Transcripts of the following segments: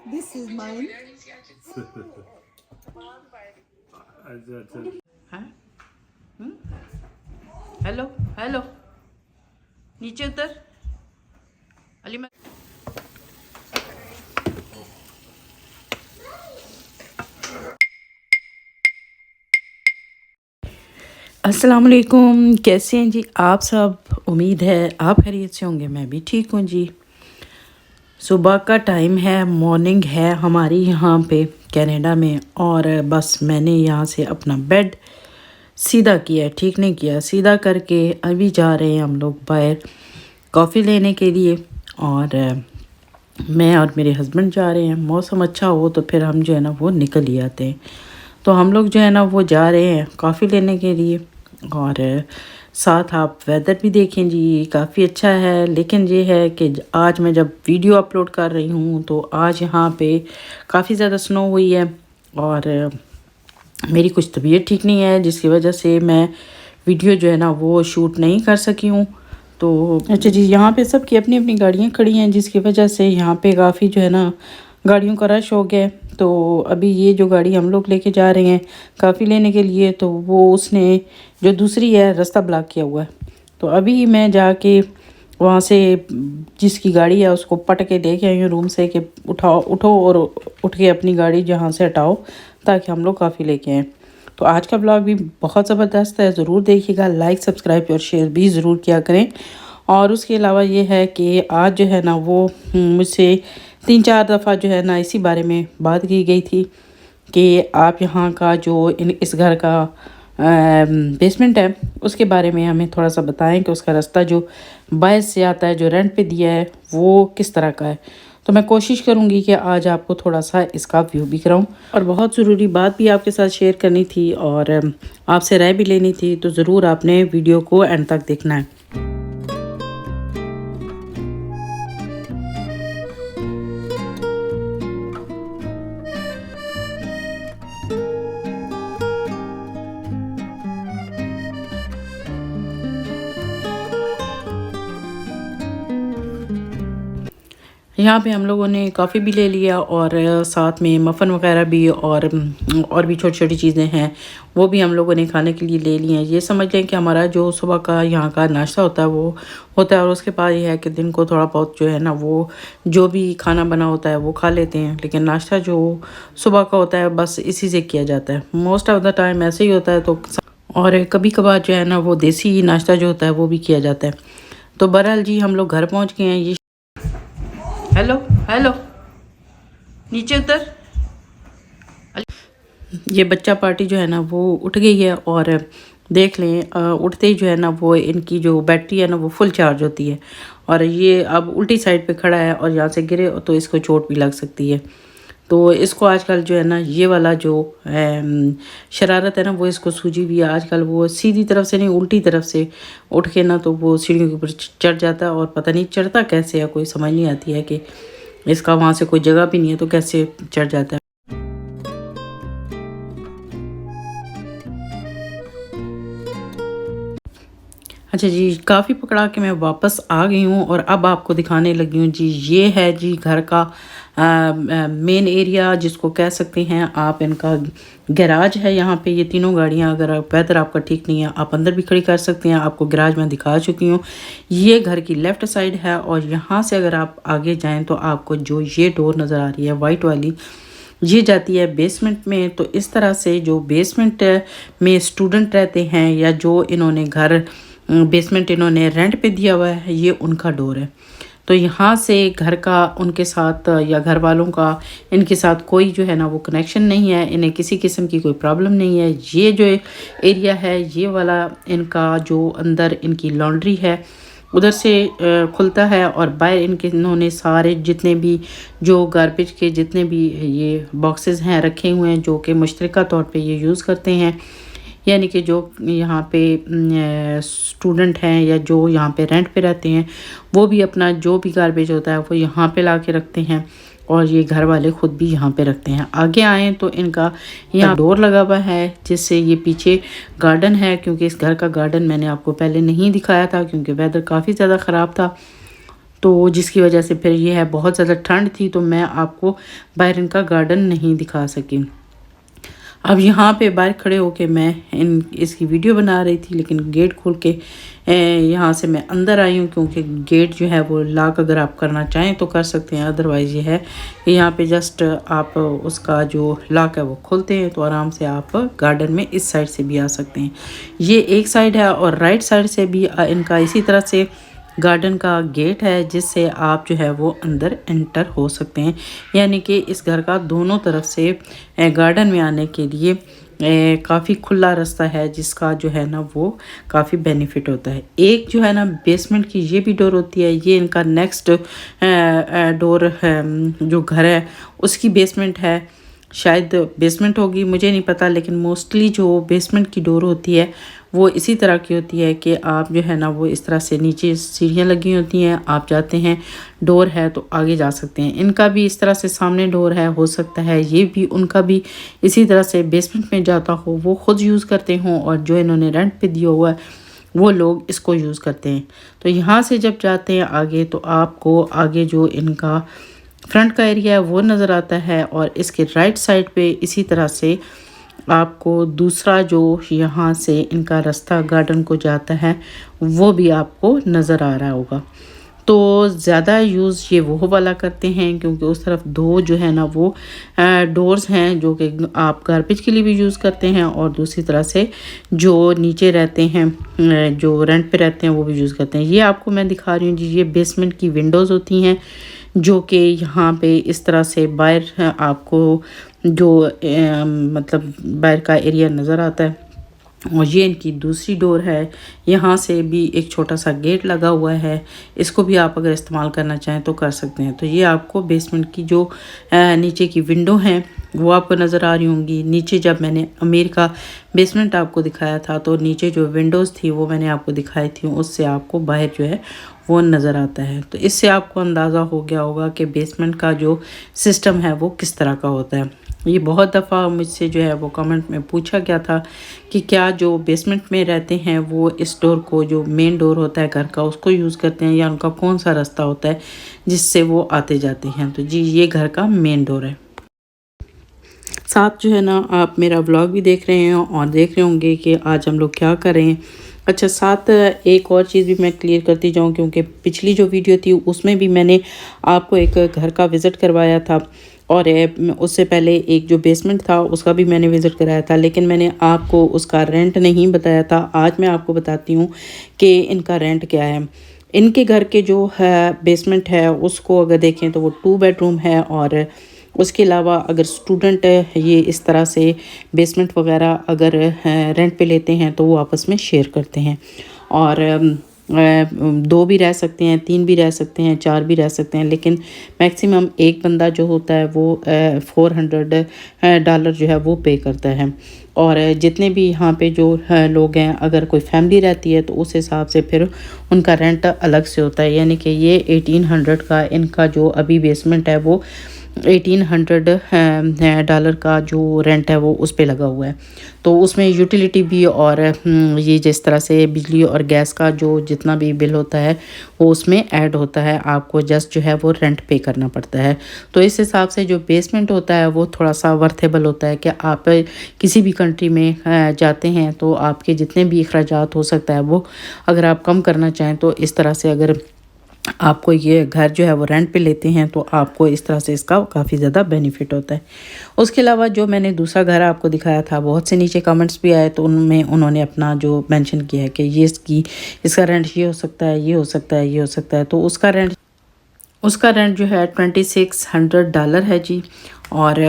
This is mine. अच्छा अच्छा हैं? हेलो हेलो, नीचे उतर अली। मैं अस्सलाम वालेकुम, कैसे हैं जी आप सब? उम्मीद है आप खैरियत से होंगे। मैं भी ठीक हूँ जी। सुबह का टाइम है, मॉर्निंग है हमारी यहाँ पे कनाडा में। और बस मैंने यहाँ से अपना बेड सीधा किया, ठीक नहीं किया, सीधा करके अभी जा रहे हैं हम लोग बाहर कॉफ़ी लेने के लिए। और मैं और मेरे हस्बैंड जा रहे हैं। मौसम अच्छा हो तो फिर हम जो है ना वो निकल ही आते हैं। तो हम लोग जो है ना वो जा रहे हैं कॉफ़ी लेने के लिए। और साथ आप वेदर भी देखें जी, काफ़ी अच्छा है। लेकिन ये है कि आज मैं जब वीडियो अपलोड कर रही हूँ तो आज यहाँ पे काफ़ी ज़्यादा स्नो हुई है। और मेरी कुछ तबीयत ठीक नहीं है जिसकी वजह से मैं वीडियो जो है ना वो शूट नहीं कर सकी हूँ। तो अच्छा जी, यहाँ पे सबकी अपनी अपनी गाड़ियाँ खड़ी हैं जिसकी वजह से यहाँ पे काफ़ी जो है ना गाड़ियों का रश हो गया। तो अभी ये जो गाड़ी हम लोग लेके जा रहे हैं काफ़ी लेने के लिए, तो वो उसने जो दूसरी है रास्ता ब्लॉक किया हुआ है। तो अभी मैं जाके वहाँ से जिसकी गाड़ी है उसको पट के लेके आई हूँ रूम से कि उठाओ उठो और उठ के अपनी गाड़ी जहाँ से हटाओ ताकि हम लोग काफ़ी लेके आएँ। तो आज का ब्लॉग भी बहुत ज़बरदस्त है, ज़रूर देखिएगा। लाइक सब्सक्राइब और शेयर भी ज़रूर किया करें। और उसके अलावा ये है कि आज जो है ना वो मुझसे 3-4 दफ़ा जो है ना इसी बारे में बात की गई थी कि आप यहाँ का जो इस घर का बेसमेंट है उसके बारे में हमें थोड़ा सा बताएं कि उसका रास्ता जो बाहर से आता है, जो रेंट पे दिया है, वो किस तरह का है। तो मैं कोशिश करूँगी कि आज आपको थोड़ा सा इसका व्यू भी कराऊँ। और बहुत ज़रूरी बात भी आपके साथ शेयर करनी थी और आपसे राय भी लेनी थी। तो ज़रूर आपने वीडियो को एंड तक देखना है। यहाँ पे हम लोगों ने कॉफ़ी भी ले लिया और साथ में मफ़न वगैरह भी और भी छोटी छोटी चीज़ें हैं वो भी हम लोगों ने खाने के लिए ले लिए हैं। ये समझ लें कि हमारा जो सुबह का यहाँ का नाश्ता होता है वो होता है। और उसके बाद ये है कि दिन को थोड़ा बहुत जो है ना वो जो भी खाना बना होता है वो खा लेते हैं। लेकिन नाश्ता जो सुबह का होता है बस इसी से किया जाता है। मोस्ट ऑफ़ द टाइम ऐसे ही होता है। तो और कभी कभार जो है ना वो देसी नाश्ता जो होता है वो भी किया जाता है। तो बहरहाल जी हम लोग घर पहुँच गए हैं। ये हेलो हेलो, नीचे उतर। ये बच्चा पार्टी जो है ना वो उठ गई है और देख लें उठते ही जो है ना वो इनकी जो बैटरी है ना वो फुल चार्ज होती है। और ये अब उल्टी साइड पे खड़ा है और यहाँ से गिरे तो इसको चोट भी लग सकती है। तो इसको आजकल जो है ना ये वाला जो शरारत है ना वो इसको सूझी हुई है। आजकल वो सीधी तरफ से नहीं उल्टी तरफ से उठ के ना तो वो सीढ़ियों के ऊपर चढ़ जाता है और पता नहीं चढ़ता कैसे है, कोई समझ नहीं आती है कि इसका वहाँ से कोई जगह भी नहीं है तो कैसे चढ़ जाता है। अच्छा जी, काफ़ी पकड़ा के मैं वापस आ गई हूँ और अब आपको दिखाने लगी हूँ जी। ये है जी घर का मेन एरिया जिसको कह सकते हैं आप। इनका गैराज है यहाँ पे। ये तीनों गाड़ियाँ अगर वेदर आपका ठीक नहीं है आप अंदर भी खड़ी कर सकते हैं। आपको गैराज में दिखा चुकी हूँ। ये घर की लेफ़्ट साइड है और यहाँ से अगर आप आगे जाएँ तो आपको जो ये डोर नज़र आ रही है वाइट वाली, ये जाती है बेसमेंट में। तो इस तरह से जो बेसमेंट में स्टूडेंट रहते हैं या जो इन्होंने घर बेसमेंट इन्होंने रेंट पे दिया हुआ है, ये उनका डोर है। तो यहाँ से घर का उनके साथ या घर वालों का इनके साथ कोई जो है ना वो कनेक्शन नहीं है। इन्हें किसी किस्म की कोई प्रॉब्लम नहीं है। ये जो एरिया है ये वाला इनका जो अंदर इनकी लॉन्ड्री है उधर से खुलता है। और बाहर इनके इन्होंने सारे जितने भी जो गार्बेज के जितने भी ये बॉक्सेस हैं रखे हुए हैं जो कि मुश्तरका तौर पे ये यूज़ करते हैं। यानी कि जो यहाँ पे स्टूडेंट हैं या जो यहाँ पे रेंट पे रहते हैं वो भी अपना जो भी गार्बेज होता है वो यहाँ पे ला के रखते हैं और ये घर वाले ख़ुद भी यहाँ पे रखते हैं। आगे आएँ तो इनका यहाँ डोर लगा हुआ है जिससे ये पीछे गार्डन है। क्योंकि इस घर का गार्डन मैंने आपको पहले नहीं दिखाया था क्योंकि वेदर काफ़ी ज़्यादा ख़राब था। तो जिसकी वजह से फिर ये है बहुत ज़्यादा ठंड थी तो मैं आपको बाहर इनका गार्डन नहीं दिखा सकी। अब यहाँ पे बाहर खड़े होके मैं इसकी वीडियो बना रही थी, लेकिन गेट खोल के यहाँ से मैं अंदर आई हूँ, क्योंकि गेट जो है वो लॉक अगर आप करना चाहें तो कर सकते हैं, अदरवाइज़ ये है कि यहाँ पे जस्ट आप उसका जो लॉक है वो खोलते हैं तो आराम से आप गार्डन में इस साइड से भी आ सकते हैं। ये एक साइड है और राइट साइड से भी इनका इसी तरह से गार्डन का गेट है, जिससे आप जो है वो अंदर एंटर हो सकते हैं। यानी कि इस घर का दोनों तरफ से गार्डन में आने के लिए काफ़ी खुला रास्ता है, जिसका जो है ना वो काफ़ी बेनिफिट होता है। एक जो है ना बेसमेंट की ये भी डोर होती है, ये इनका नेक्स्ट डोर जो घर है उसकी बेसमेंट है, शायद बेसमेंट होगी मुझे नहीं पता, लेकिन मोस्टली जो बेसमेंट की डोर होती है वो इसी तरह की होती है कि आप जो है ना वो इस तरह से नीचे सीढ़ियाँ लगी होती हैं, आप जाते हैं, डोर है तो आगे जा सकते हैं। इनका भी इस तरह से सामने डोर है, हो सकता है ये भी उनका भी इसी तरह से बेसमेंट में जाता हो, वो ख़ुद यूज़ करते हों और जो इन्होंने रेंट पे दिया हुआ है वो लोग इसको यूज़ करते हैं। तो यहाँ से जब जाते हैं आगे तो आपको आगे जो इनका फ्रंट का एरिया है वो नज़र आता है, और इसके राइट साइड पे इसी तरह से आपको दूसरा जो यहाँ से इनका रास्ता गार्डन को जाता है वो भी आपको नज़र आ रहा होगा। तो ज़्यादा यूज़ ये वो वाला करते हैं, क्योंकि उस तरफ दो जो है ना वो डोर्स हैं जो कि आप गार्बेज के लिए भी यूज़ करते हैं, और दूसरी तरह से जो नीचे रहते हैं जो रेंट पे रहते हैं वो भी यूज़ करते हैं। ये आपको मैं दिखा रही हूँ जी, ये बेसमेंट की विंडोज़ होती हैं जो कि यहाँ पे इस तरह से बाहर आपको जो मतलब बाहर का एरिया नज़र आता है। और ये इनकी दूसरी डोर है, यहाँ से भी एक छोटा सा गेट लगा हुआ है, इसको भी आप अगर इस्तेमाल करना चाहें तो कर सकते हैं। तो ये आपको बेसमेंट की जो नीचे की विंडो हैं वो आपको नज़र आ रही होंगी। नीचे जब मैंने अमीर का बेसमेंट आपको दिखाया था तो नीचे जो विंडोज़ थी वो मैंने आपको दिखाई थी, उससे आपको बाहर जो है वो नज़र आता है। तो इससे आपको अंदाज़ा हो गया होगा कि बेसमेंट का जो सिस्टम है वो किस तरह का होता है। ये बहुत दफ़ा मुझसे जो है वो कमेंट में पूछा गया था कि क्या जो बेसमेंट में रहते हैं वो इस डोर को, जो मेन डोर होता है घर का, उसको यूज़ करते हैं या उनका कौन सा रास्ता होता है जिससे वो आते जाते हैं। तो जी ये घर का मेन डोर है। साथ जो है ना आप मेरा व्लॉग भी देख रहे हैं और देख रहे होंगे कि आज हम लोग क्या कर रहे हैं। अच्छा, साथ एक और चीज़ भी मैं क्लियर करती जाऊं, क्योंकि पिछली जो वीडियो थी उसमें भी मैंने आपको एक घर का विज़िट करवाया था, और उससे पहले एक जो बेसमेंट था उसका भी मैंने विज़िट कराया था, लेकिन मैंने आपको उसका रेंट नहीं बताया था। आज मैं आपको बताती हूँ कि इनका रेंट क्या है। इनके घर के जो है बेसमेंट है उसको अगर देखें तो वो 2 बेडरूम है, और उसके अलावा अगर स्टूडेंट ये इस तरह से बेसमेंट वगैरह अगर रेंट पे लेते हैं तो वो आपस में शेयर करते हैं, और 2 भी रह सकते हैं, 3 भी रह सकते हैं, 4 भी रह सकते हैं, लेकिन मैक्सिमम एक बंदा जो होता है वो $400 जो है वो पे करता है। और जितने भी यहाँ पे जो लोग हैं, अगर कोई फैमिली रहती है तो उस हिसाब से फिर उनका रेंट अलग से होता है। यानी कि ये 1800 का इनका जो अभी बेसमेंट है वो $1800 का जो रेंट है वो उस पे लगा हुआ है। तो उसमें यूटिलिटी भी और ये जिस तरह से बिजली और गैस का जो जितना भी बिल होता है वो उसमें ऐड होता है, आपको जस्ट जो है वो रेंट पे करना पड़ता है। तो इस हिसाब से जो बेसमेंट होता है वो थोड़ा सा वर्थेबल होता है कि आप किसी भी कंट्री में जाते हैं तो आपके जितने भी अखराजात हो सकता है वो अगर आप कम करना चाहें तो इस तरह से अगर आपको ये घर जो है वो रेंट पे लेते हैं तो आपको इस तरह से इसका काफ़ी ज़्यादा बेनिफिट होता है। उसके अलावा जो मैंने दूसरा घर आपको दिखाया था, बहुत से नीचे कमेंट्स भी आए तो उनमें उन्होंने अपना जो मेंशन किया है कि ये इसका रेंट ये हो सकता है, ये हो सकता है, ये हो सकता है। तो उसका रेंट जो है $2600 है जी, और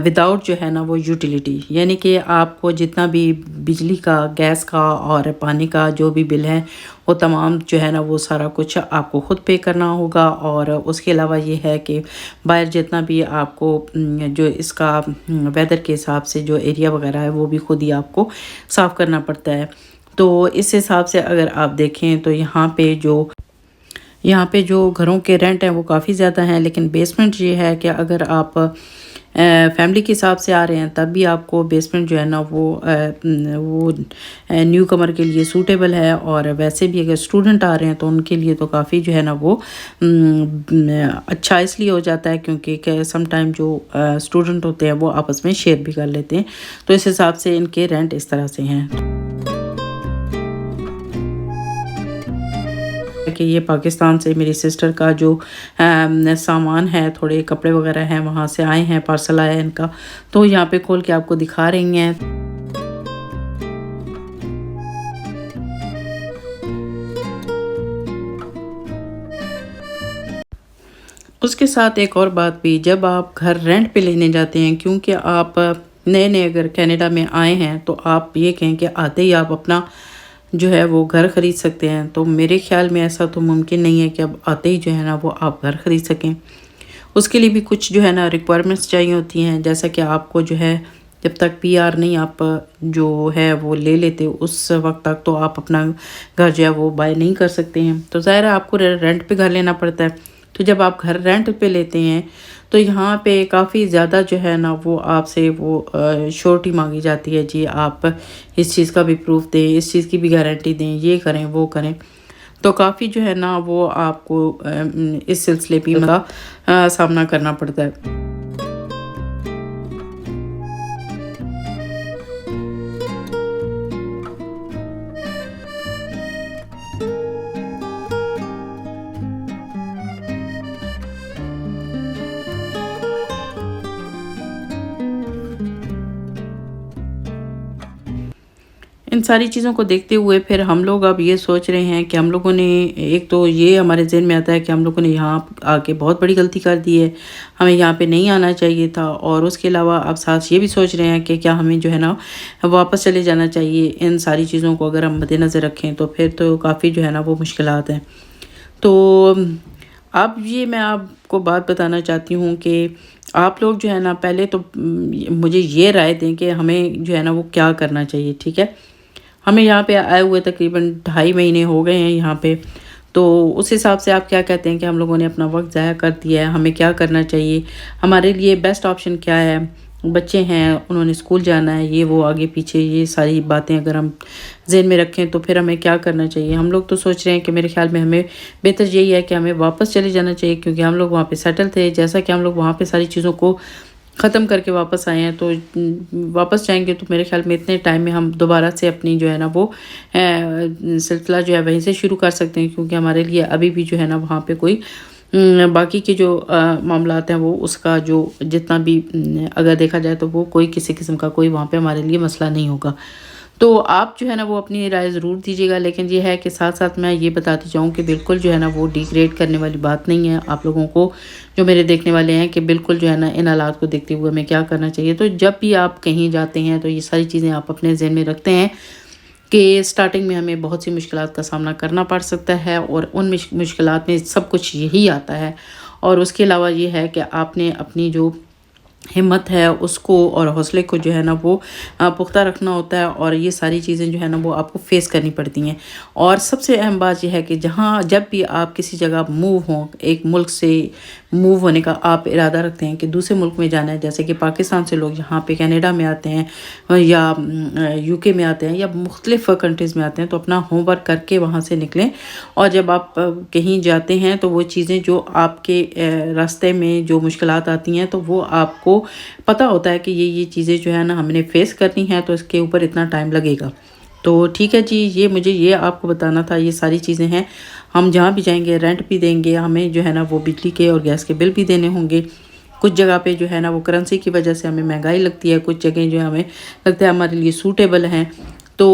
विदाउट जो है ना वो यूटिलिटी, यानी कि आपको जितना भी बिजली का, गैस का और पानी का जो भी बिल है वो तमाम जो है ना वो सारा कुछ आपको ख़ुद पे करना होगा। और उसके अलावा ये है कि बाहर जितना भी आपको जो इसका वेदर के हिसाब से जो एरिया वगैरह है वो भी ख़ुद ही आपको साफ़ करना पड़ता है। तो इस हिसाब से अगर आप देखें तो यहाँ पे जो घरों के रेंट हैं वो काफ़ी ज़्यादा हैं, लेकिन बेसमेंट ये है कि अगर आप फैमिली के हिसाब से आ रहे हैं तब भी आपको बेसमेंट जो है ना वो न्यू कमर के लिए सूटेबल है, और वैसे भी अगर स्टूडेंट आ रहे हैं तो उनके लिए तो काफ़ी जो है ना वो अच्छा इसलिए हो जाता है क्योंकि सम टाइम जो स्टूडेंट होते हैं वो आपस में शेयर भी कर लेते हैं, तो इस हिसाब से इनके रेंट इस तरह से हैं। कि ये पाकिस्तान से मेरी सिस्टर का जो सामान है, थोड़े कपड़े वगैरह हैं, वहाँ से आए हैं, पार्सल आया है इनका, तो यहाँ पे खोल के आपको दिखा रही हैं। उसके साथ एक और बात भी, जब आप घर रेंट पे लेने जाते हैं, क्योंकि आप नए नए अगर कनाडा में आए हैं तो आप ये कहें कि आते ही आप अपना जो है वो घर ख़रीद सकते हैं, तो मेरे ख़्याल में ऐसा तो मुमकिन नहीं है कि अब आते ही जो है ना वो आप घर ख़रीद सकें। उसके लिए भी कुछ जो है ना रिक्वायरमेंट्स चाहिए होती हैं, जैसा कि आपको जो है जब तक पीआर नहीं आप जो है वो ले लेते उस वक्त तक तो आप अपना घर जो है वो बाय नहीं कर सकते हैं, तो ज़ाहिर है आपको रेंट पे घर लेना पड़ता है। तो जब आप घर रेंट पे लेते हैं तो यहाँ पे काफ़ी ज़्यादा जो है ना वो आपसे वो श्योरिटी मांगी जाती है, जी आप इस चीज़ का भी प्रूफ दें, इस चीज़ की भी गारंटी दें, ये करें वो करें, तो काफ़ी जो है ना वो आपको इस सिलसिले भी का सामना करना पड़ता है। इन सारी चीज़ों को देखते हुए फिर हम लोग अब ये सोच रहे हैं कि हम लोगों ने, एक तो ये हमारे ज़हन में आता है कि हम लोगों ने यहाँ आके बहुत बड़ी गलती कर दी है, हमें यहाँ पे नहीं आना चाहिए था, और उसके अलावा अब साथ ये भी सोच रहे हैं कि क्या हमें जो है ना वापस चले जाना चाहिए। इन सारी चीज़ों को अगर हम मद्देनज़र रखें तो फिर तो काफ़ी जो है ना वो मुश्किलात हैं। तो अब ये मैं आपको बात बताना चाहती हूँ कि आप लोग जो है ना पहले तो मुझे ये राय दें कि हमें जो है ना वो क्या करना चाहिए, ठीक है। हमें यहाँ पे आए हुए तकरीबन 2.5 महीने हो गए हैं यहाँ पे, तो उस हिसाब से आप क्या कहते हैं कि हम लोगों ने अपना वक्त ज़ाया कर दिया है, हमें क्या करना चाहिए, हमारे लिए बेस्ट ऑप्शन क्या है। बच्चे हैं, उन्होंने स्कूल जाना है, ये वो आगे पीछे ये सारी बातें अगर हम ज़हन में रखें तो फिर हमें क्या करना चाहिए। हम लोग तो सोच रहे हैं कि मेरे ख्याल में हमें बेहतर यही है कि हमें वापस चले जाना चाहिए, क्योंकि हम लोग वहाँ पे सेटल थे। जैसा कि हम लोग वहाँ पे सारी चीज़ों को ख़त्म करके वापस आए हैं, तो वापस जाएंगे तो मेरे ख्याल में इतने टाइम में हम दोबारा से अपनी जो है ना वो सिलसिला जो है वहीं से शुरू कर सकते हैं, क्योंकि हमारे लिए अभी भी जो है ना वहाँ पे कोई बाकी के जो मामलात हैं वो उसका जो जितना भी अगर देखा जाए तो वो कोई किसी किस्म का कोई वहाँ पे हमारे लिए मसला नहीं होगा। तो आप जो है ना वो अपनी राय ज़रूर दीजिएगा, लेकिन ये है कि साथ साथ मैं ये बताती जाऊँ कि बिल्कुल जो है ना वो डिग्रेड करने वाली बात नहीं है आप लोगों को, जो मेरे देखने वाले हैं, कि बिल्कुल जो है ना इन हालात को देखते हुए हमें क्या करना चाहिए। तो जब भी आप कहीं जाते हैं तो ये सारी चीज़ें आप अपने ज़हन में रखते हैं कि स्टार्टिंग में हमें बहुत सी मुश्किलात का सामना करना पड़ सकता है, और उन मुश्किलात में सब कुछ यही आता है। और उसके अलावा ये है कि आपने अपनी जो हिम्मत है उसको और हौसले को जो है ना वो पुख्ता रखना होता है, और ये सारी चीज़ें जो है ना वो आपको फेस करनी पड़ती हैं। और सबसे अहम बात यह है कि जब भी आप किसी जगह मूव हों, एक मुल्क से मूव होने का आप इरादा रखते हैं कि दूसरे मुल्क में जाना है, जैसे कि पाकिस्तान से लोग यहाँ पे कनाडा में आते हैं या यूके में आते हैं या मुख्तलिफ़ कंट्रीज़ में आते हैं, तो अपना होमवर्क करके वहाँ से निकलें। और जब आप कहीं जाते हैं तो वो चीज़ें जो आपके रास्ते में जो मुश्किलात आती हैं तो वो आपको पता होता है कि ये चीज़ें जो है ना हमने फेस करनी है, तो इसके ऊपर इतना टाइम लगेगा। तो ठीक है जी, ये मुझे ये आपको बताना था। ये सारी चीज़ें हैं, हम जहाँ भी जाएंगे रेंट भी देंगे, हमें जो है ना वो बिजली के और गैस के बिल भी देने होंगे। कुछ जगह पे जो है ना वो करेंसी की वजह से हमें महंगाई लगती है, कुछ जगह जो है हमें लगता है हमारे लिए सूटेबल हैं। तो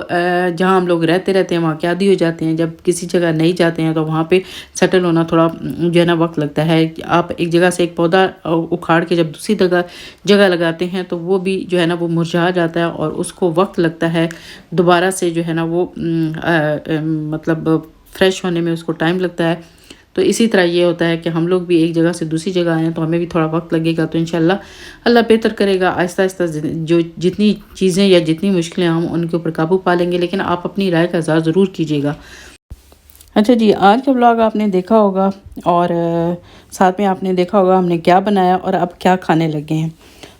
जहाँ हम लोग रहते हैं वहाँ के आदी हो जाते हैं, जब किसी जगह नहीं जाते हैं तो वहाँ पे सेटल होना थोड़ा जो है ना वक्त लगता है। आप एक जगह से एक पौधा उखाड़ के जब दूसरी जगह लगाते हैं तो वो भी जो है ना वो मुरझा जाता है, और उसको वक्त लगता है दोबारा से जो है ना वो मतलब फ्रेश होने में उसको टाइम लगता है। तो इसी तरह ये होता है कि हम लोग भी एक जगह से दूसरी जगह आए हैं तो हमें भी थोड़ा वक्त लगेगा, तो इंशाल्लाह अल्लाह बेहतर करेगा। आहिस्ता आहिस्ता जो जितनी चीज़ें या जितनी मुश्किलें हम उनके ऊपर काबू पा लेंगे, लेकिन आप अपनी राय का इज़हार ज़रूर कीजिएगा। अच्छा जी, आज का व्लॉग आपने देखा होगा और साथ में आपने देखा होगा हमने क्या बनाया और अब क्या खाने लगे हैं।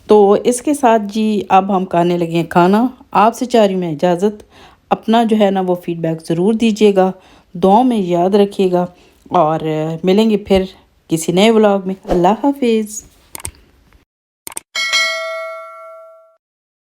तो इसके साथ जी अब हम खाने लगे हैं खाना। आपसे चाह रही हूँ मैं इजाज़त। अपना जो है ना वो फीडबैक ज़रूर दीजिएगा, दुआओं में याद रखिएगा और मिलेंगे फिर किसी नए व्लॉग में। अल्लाह हाफिज़।